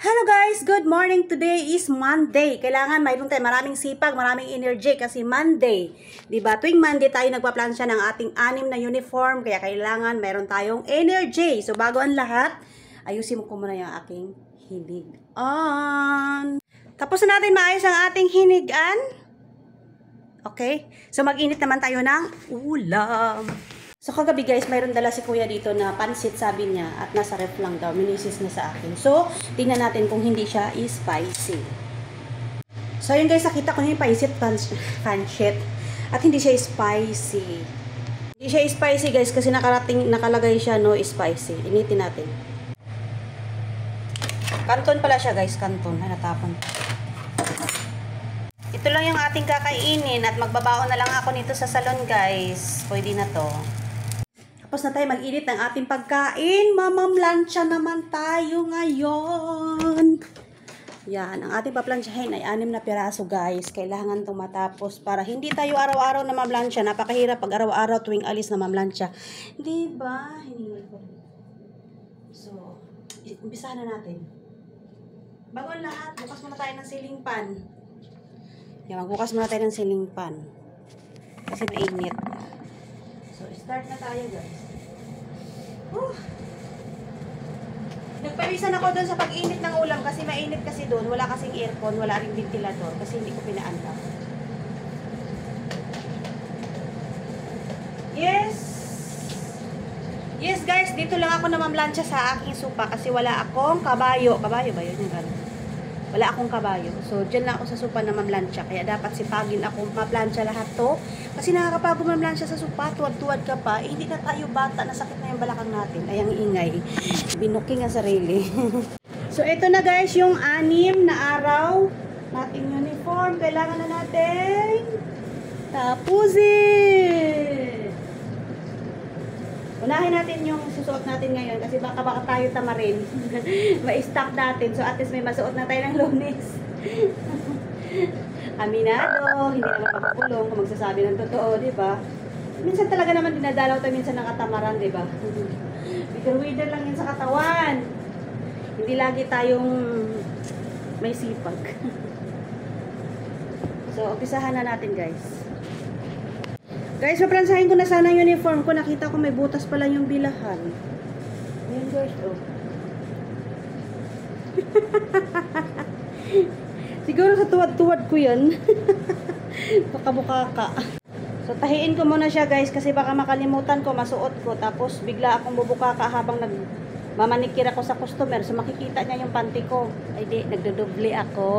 Hello guys! Good morning! Today is Monday. Kailangan mayroon tayo maraming sipag, maraming energy kasi Monday. Diba? Tuwing Monday tayo nagpaplansya ng ating 6 na uniform. Kaya kailangan mayroon tayong energy. So bago ang lahat, ayusin ko muna yung aking hinig on. Tapos na natin maayos ang ating hinigan. Okay? So mag-init naman tayo ng ulam. So kagabi guys, mayroon dala si kuya dito na pansit, sabi niya, at nasa ref lang daw, minisis na sa akin. So, tingnan natin kung hindi siya spicy. So yun guys, nakita ko na yung pansit at hindi siya spicy. Hindi siya spicy guys kasi nakalagay siya no spicy. Initin natin. Kanton pala siya guys, kanton. Ay, natapon. Ito lang yung ating kakainin at magbabaon na lang ako nito sa salon guys. Pwede na to. Tapos na tayo mag-init ng ating pagkain. Mamamlansya naman tayo ngayon. Yan, ang ating paplansyahin ay 6 na piraso guys. Kailangan itong matapos para hindi tayo araw-araw na mamlansya. Napakahirap pag araw-araw tuwing alis na mamlansya. Diba? So, umpisahan na natin. Bago ang lahat, bukas muna tayo ng ceiling fan. Yan, magbukas muna tayo ng ceiling fan. Kasi mainit. So, start na tayo guys. Nagpalisan ako doon sa pag-init ng ulam kasi mainit kasi doon. Wala kasing aircon, wala ring ventilador kasi hindi ko pinaandar. Yes! Yes guys, dito lang ako na mamlansya sa aking supa kasi wala akong kabayo. Kabayo ba yun yung gano'n? Wala akong kabayo. So, dyan lang ako sa supa na mamlansya. Kaya dapat sipagin ako maplansya lahat to. Kasi nakakapagod mamlansya sa supa. Tuwad-tuwad ka pa. Eh, hindi na tayo bata. Nasakit na yung balakang natin. Ay, ang ingay. Binuking ang sarili. So, ito na guys yung 6 na araw nating uniform. Kailangan na natin tapusin. Unahin natin yung susuot natin ngayon kasi baka tayo tamarin. Ma-stock natin. So at least may masuot na tayo ng Lunes. Aminado, hindi naman makakulong kung magsasabi ng totoo, di ba? Minsan talaga naman dinadalaw tayo minsan ng katamaran, di ba? Wither lang yan sa katawan. Hindi lagi tayong may sipag. So, umpisahan na natin guys. Guys, maplansahin ko na sana yung uniform ko. Nakita ko may butas pala yung bilahan. Ayan guys, oh. Siguro sa tuwad-tuwad ko yan. Baka-bukaka. So, tahiin ko muna siya guys kasi baka makalimutan ko, masuot ko. Tapos, bigla akong bubukaka habang mamanikir ako sa customer. So, makikita niya yung panty ko. Ay di, nagdodoble ako.